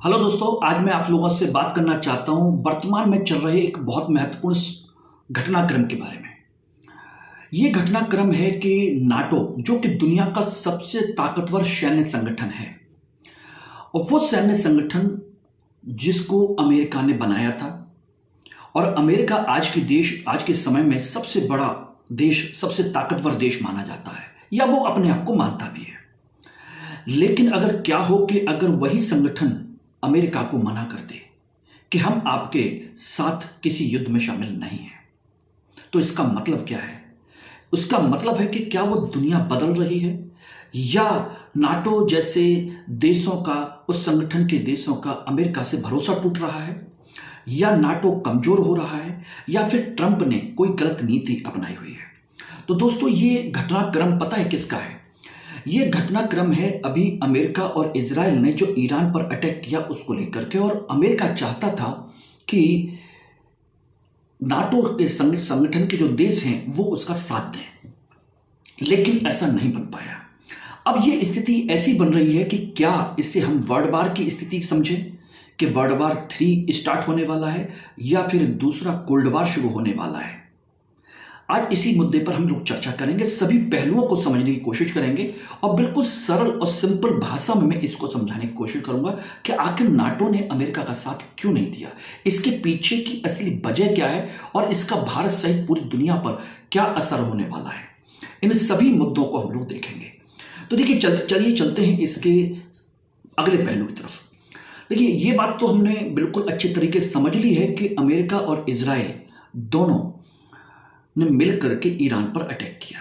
Hello दोस्तों, आज मैं आप लोगों से बात करना चाहता हूं वर्तमान में चल रहे एक बहुत महत्वपूर्ण घटनाक्रम के बारे में। ये घटनाक्रम है कि नाटो, जो कि दुनिया का सबसे ताकतवर सैन्य संगठन है, और वो सैन्य संगठन जिसको अमेरिका ने बनाया था। और अमेरिका आज के समय में सबसे बड़ा देश, सबसे ताकतवर देश माना जाता है, या वो अपने आप को मानता भी है। लेकिन अगर क्या हो कि अगर वही संगठन अमेरिका को मना कर दे कि हम आपके साथ किसी युद्ध में शामिल नहीं हैं, तो इसका मतलब क्या है? उसका मतलब है कि क्या वो दुनिया बदल रही है, या नाटो जैसे देशों का, उस संगठन के देशों का अमेरिका से भरोसा टूट रहा है, या नाटो कमजोर हो रहा है, या फिर ट्रंप ने कोई गलत नीति अपनाई हुई है। तो दोस्तों, ये घटनाक्रम पता है किसका है? ये घटनाक्रम है अभी अमेरिका और इजराइल ने जो ईरान पर अटैक किया उसको लेकर के। और अमेरिका चाहता था कि नाटो के संगठन के जो देश हैं वो उसका साथ दें, लेकिन ऐसा नहीं बन पाया। अब ये स्थिति ऐसी बन रही है कि क्या इससे हम वर्ल्ड वार की स्थिति समझें कि वर्ल्ड वार 3 स्टार्ट होने वाला है, या फिर दूसरा कोल्ड वार शुरू होने वाला है। आज इसी मुद्दे पर हम लोग चर्चा करेंगे, सभी पहलुओं को समझने की कोशिश करेंगे, और बिल्कुल सरल और सिंपल भाषा में मैं इसको समझाने की कोशिश करूंगा कि आखिर नाटो ने अमेरिका का साथ क्यों नहीं दिया, इसके पीछे की असली वजह क्या है, और इसका भारत सहित पूरी दुनिया पर क्या असर होने वाला है। इन सभी मुद्दों को हम लोग देखेंगे। तो देखिए, चलिए चलते हैं इसके अगले पहलू की तरफ। देखिए, ये बात तो हमने बिल्कुल अच्छे तरीके से समझ ली है कि अमेरिका और इजराइल दोनों ने मिलकर के ईरान पर अटैक किया।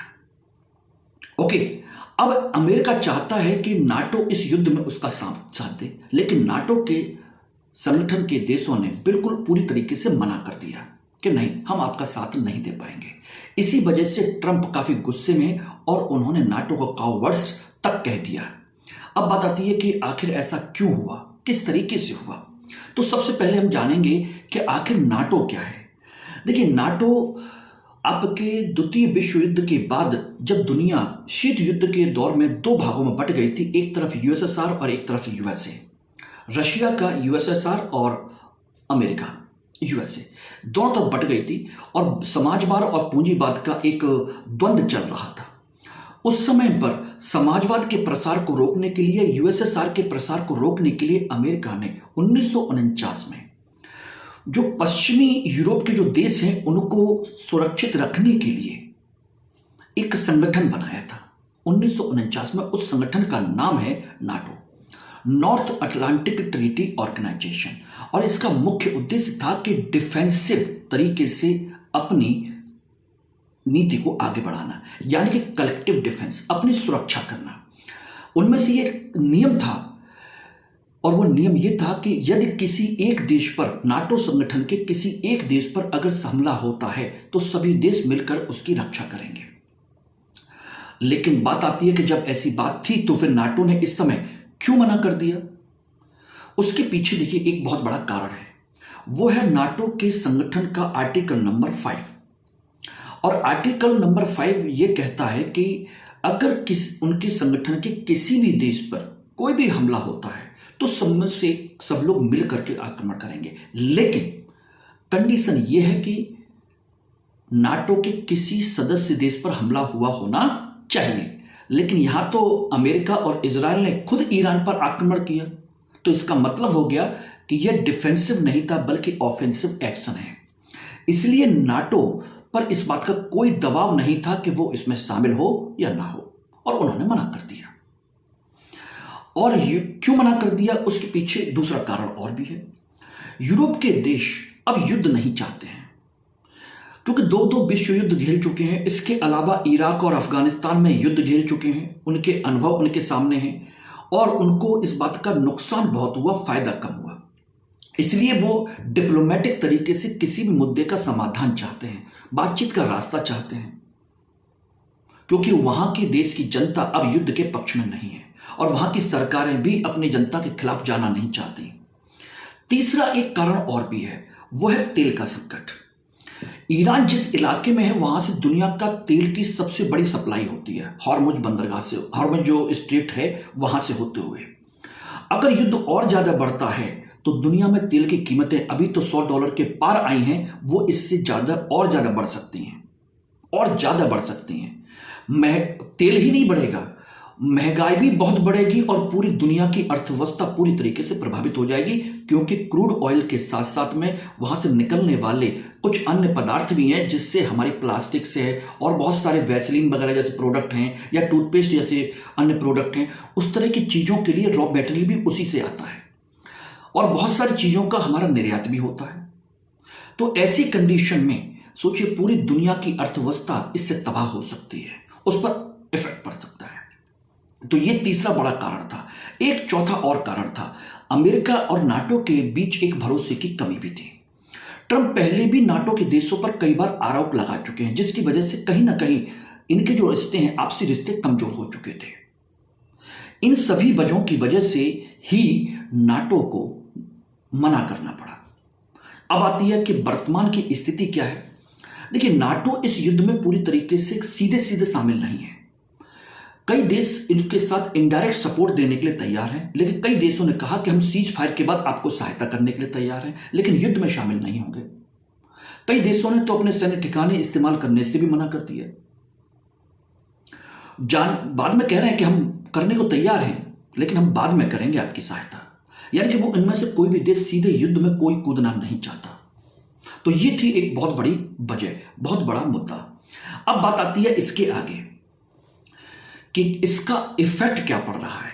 ओके, अब अमेरिका चाहता है कि नाटो इस युद्ध में उसका साथ दे, लेकिन नाटो के संगठन के देशों ने बिल्कुल पूरी तरीके से मना कर दिया कि नहीं, हम आपका साथ नहीं दे पाएंगे। इसी वजह से ट्रंप काफी गुस्से में, और उन्होंने नाटो को कावर्ड्स तक कह दिया। अब बात आती है कि आखिर ऐसा क्यों हुआ, किस तरीके से हुआ। तो सबसे पहले हम जानेंगे कि आखिर नाटो क्या है। देखिए, नाटो आपके द्वितीय विश्व युद्ध के बाद, जब दुनिया शीत युद्ध के दौर में 2 भागों में बट गई थी, एक तरफ यूएसएसआर और एक तरफ यूएसए, रशिया का यूएसएसआर और अमेरिका यूएसए, दोनों तरफ बट गई थी, और समाजवाद और पूंजीवाद का एक द्वंद्व चल रहा था। उस समय पर समाजवाद के प्रसार को रोकने के लिए, यूएसएसआर के प्रसार को रोकने के लिए अमेरिका ने 1949 में जो पश्चिमी यूरोप के जो देश हैं उनको सुरक्षित रखने के लिए एक संगठन बनाया था 1949 में। उस संगठन का नाम है NATO, North Atlantic Treaty Organisation. और इसका मुख्य उद्देश्य था कि डिफेंसिव तरीके से अपनी नीति को आगे बढ़ाना, यानी कि कलेक्टिव डिफेंस, अपनी सुरक्षा करना। उनमें से एक नियम था, और वो नियम ये था कि यदि किसी एक देश पर, नाटो संगठन के किसी एक देश पर अगर हमला होता है तो सभी देश मिलकर उसकी रक्षा करेंगे। लेकिन बात आती है कि जब ऐसी बात थी तो फिर नाटो ने इस समय क्यों मना कर दिया? उसके पीछे देखिए एक बहुत बड़ा कारण है, वो है नाटो के संगठन का आर्टिकल नंबर 5। और आर्टिकल नंबर 5 ये कहता है कि अगर उनके संगठन के किसी भी देश पर कोई भी हमला होता है तो सब लोग मिल करके आक्रमण करेंगे, लेकिन कंडीशन यह है कि नाटो के किसी सदस्य देश पर हमला हुआ होना चाहिए। लेकिन यहां तो अमेरिका और इजराइल ने खुद ईरान पर आक्रमण किया, तो इसका मतलब हो गया कि यह डिफेंसिव नहीं था बल्कि ऑफेंसिव एक्शन है। इसलिए नाटो पर इस बात का कोई दबाव नहीं था कि वो इसमें शामिल हो या ना हो, और उन्होंने मना कर दिया। और क्यों मना कर दिया, उसके पीछे दूसरा कारण और भी है। यूरोप के देश अब युद्ध नहीं चाहते हैं, क्योंकि 2 विश्व युद्ध झेल चुके हैं। इसके अलावा इराक और अफगानिस्तान में युद्ध झेल चुके हैं, उनके अनुभव उनके सामने हैं, और उनको इस बात का नुकसान बहुत हुआ, फायदा कम हुआ। इसलिए वो डिप्लोमेटिक तरीके से किसी भी मुद्दे का समाधान चाहते हैं, बातचीत का रास्ता चाहते हैं, क्योंकि वहां के देश की जनता अब युद्ध के पक्ष में नहीं है, और वहां की सरकारें भी अपनी जनता के खिलाफ जाना नहीं चाहती। तीसरा एक कारण और भी है, वो है तेल का संकट। ईरान जिस इलाके में है वहां से दुनिया का तेल की सबसे बड़ी सप्लाई होती है, हॉर्मुज बंदरगाह से, हॉर्मुज जो स्ट्रेट है वहां से होते हुए। अगर युद्ध और ज्यादा बढ़ता है तो दुनिया में तेल की कीमतें अभी तो $100 के पार आई हैं, वो इससे ज्यादा और ज्यादा बढ़ सकती हैं, और ज्यादा बढ़ सकती हैं। तेल ही नहीं बढ़ेगा, महंगाई भी बहुत बढ़ेगी और पूरी दुनिया की अर्थव्यवस्था पूरी तरीके से प्रभावित हो जाएगी, क्योंकि क्रूड ऑयल के साथ साथ में वहां से निकलने वाले कुछ अन्य पदार्थ भी हैं, जिससे हमारी प्लास्टिक से और बहुत सारे वैसलीन वगैरह जैसे प्रोडक्ट हैं या टूथपेस्ट जैसे अन्य प्रोडक्ट हैं, उस तरह की चीजों के लिए रॉ मटेरियल भी उसी से आता है और बहुत सारी चीजों का हमारा निर्यात भी होता है। तो ऐसी कंडीशन में सोचिए पूरी दुनिया की अर्थव्यवस्था इससे तबाह हो सकती है, उस पर इफेक्ट पड़ सकता है। तो ये तीसरा बड़ा कारण था। एक चौथा और कारण था, अमेरिका और नाटो के बीच एक भरोसे की कमी भी थी। ट्रंप पहले भी नाटो के देशों पर कई बार आरोप लगा चुके हैं, जिसकी वजह से कहीं ना कहीं इनके जो रिश्ते हैं, आपसी रिश्ते कमजोर हो चुके थे। इन सभी वजहों की वजह से ही नाटो को मना करना पड़ा। अब आती है कि वर्तमान की स्थिति क्या है। देखिए, नाटो इस युद्ध में पूरी तरीके से सीधे सीधे शामिल नहीं है। कई देश इनके साथ इनडायरेक्ट सपोर्ट देने के लिए तैयार हैं, लेकिन कई देशों ने कहा कि हम सीज फायर के बाद आपको सहायता करने के लिए तैयार हैं, लेकिन युद्ध में शामिल नहीं होंगे। कई देशों ने तो अपने सैन्य ठिकाने इस्तेमाल करने से भी मना कर दिया। बाद में कह रहे हैं कि हम करने को तैयार हैं, लेकिन हम बाद में करेंगे आपकी सहायता। यानी कि वो इनमें से कोई भी देश सीधे युद्ध में कोई कूदना नहीं चाहता। तो ये थी एक बहुत बड़ी वजह, बहुत बड़ा मुद्दा। अब बात आती है इसके आगे कि इसका इफेक्ट क्या पड़ रहा है।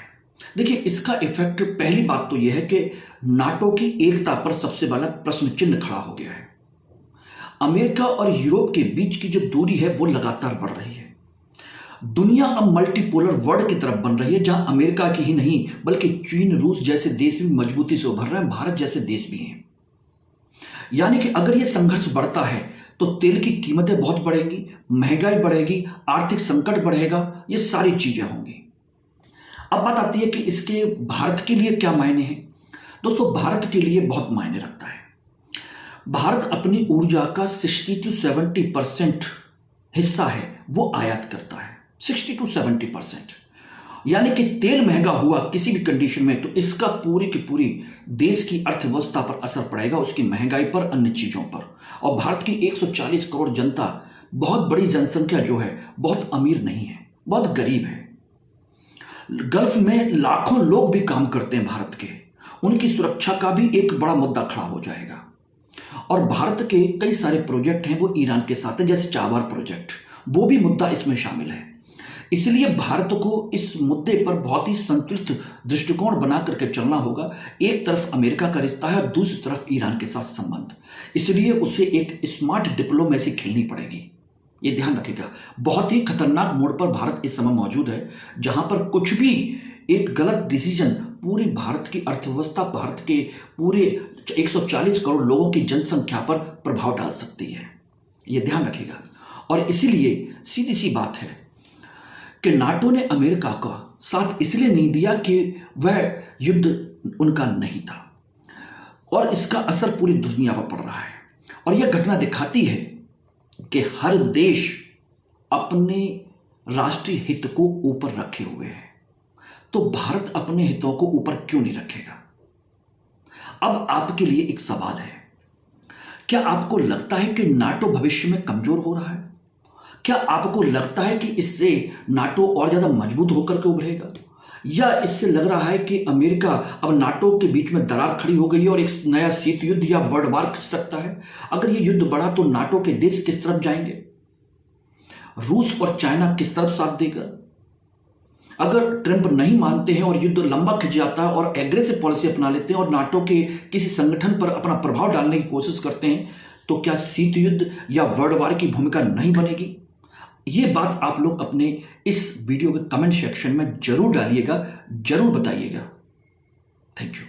देखिए, इसका इफेक्ट, पहली बात तो यह है कि नाटो की एकता पर सबसे बड़ा प्रश्न चिन्ह खड़ा हो गया है। अमेरिका और यूरोप के बीच की जो दूरी है वो लगातार बढ़ रही है। दुनिया अब मल्टीपोलर वर्ल्ड की तरफ बन रही है, जहां अमेरिका की ही नहीं बल्कि चीन, रूस जैसे देश भी मजबूती से उभर रहे हैं, भारत जैसे देश भी हैं। यानी कि अगर यह संघर्ष बढ़ता है तो तेल की कीमतें बहुत बढ़ेंगी, महंगाई बढ़ेगी, आर्थिक संकट बढ़ेगा, ये सारी चीजें होंगी। अब बात आती है कि इसके भारत के लिए क्या मायने हैं। दोस्तों, भारत के लिए बहुत मायने रखता है। भारत अपनी ऊर्जा का 60 से 70% हिस्सा है वो आयात करता है, 60 से 70%। यानी कि तेल महंगा हुआ किसी भी कंडीशन में तो इसका पूरी की पूरी देश की अर्थव्यवस्था पर असर पड़ेगा, उसकी महंगाई पर, अन्य चीजों पर। और भारत की 140 करोड़ जनता, बहुत बड़ी जनसंख्या जो है, बहुत अमीर नहीं है, बहुत गरीब है। गल्फ में लाखों लोग भी काम करते हैं भारत के, उनकी सुरक्षा का भी एक बड़ा मुद्दा खड़ा हो जाएगा। और भारत के कई सारे प्रोजेक्ट हैं वो ईरान के साथ हैं, जैसे चाबार प्रोजेक्ट, वो भी मुद्दा इसमें शामिल है। इसलिए भारत को इस मुद्दे पर बहुत ही संतुलित दृष्टिकोण बना करके चलना होगा। एक तरफ अमेरिका का रिश्ता है, दूसरी तरफ ईरान के साथ संबंध, इसलिए उसे एक स्मार्ट डिप्लोमेसी खेलनी पड़ेगी। ये ध्यान रखिएगा। बहुत ही खतरनाक मोड़ पर भारत इस समय मौजूद है, जहां पर कुछ भी एक गलत डिसीजन पूरी भारत की अर्थव्यवस्था, भारत के पूरे 140 करोड़ लोगों की जनसंख्या पर प्रभाव डाल सकती है। ये ध्यान रखिएगा। और इसीलिए सीधी सी बात है कि नाटो ने अमेरिका का साथ इसलिए नहीं दिया कि वह युद्ध उनका नहीं था, और इसका असर पूरी दुनिया पर पड़ रहा है। और यह घटना दिखाती है कि हर देश अपने राष्ट्रीय हित को ऊपर रखे हुए है, तो भारत अपने हितों को ऊपर क्यों नहीं रखेगा। अब आपके लिए एक सवाल है, क्या आपको लगता है कि नाटो भविष्य में कमजोर हो रहा है? क्या आपको लगता है कि इससे नाटो और ज्यादा मजबूत होकर के उभरेगा, या इससे लग रहा है कि अमेरिका अब नाटो के बीच में दरार खड़ी हो गई है और एक नया शीत युद्ध या वर्ल्ड वार खिंच सकता है? अगर ये युद्ध बढ़ा तो नाटो के देश किस तरफ जाएंगे? रूस और चाइना किस तरफ साथ देगा? अगर ट्रंप नहीं मानते हैं और युद्ध लंबा खिंच जाता है और एग्रेसिव पॉलिसी अपना लेते हैं और नाटो के किसी संगठन पर अपना प्रभाव डालने की कोशिश करते हैं, तो क्या शीत युद्ध या वर्ल्ड वार की भूमिका नहीं बनेगी? ये बात आप लोग अपने इस वीडियो के कमेंट सेक्शन में जरूर डालिएगा, जरूर बताइएगा। Thank you.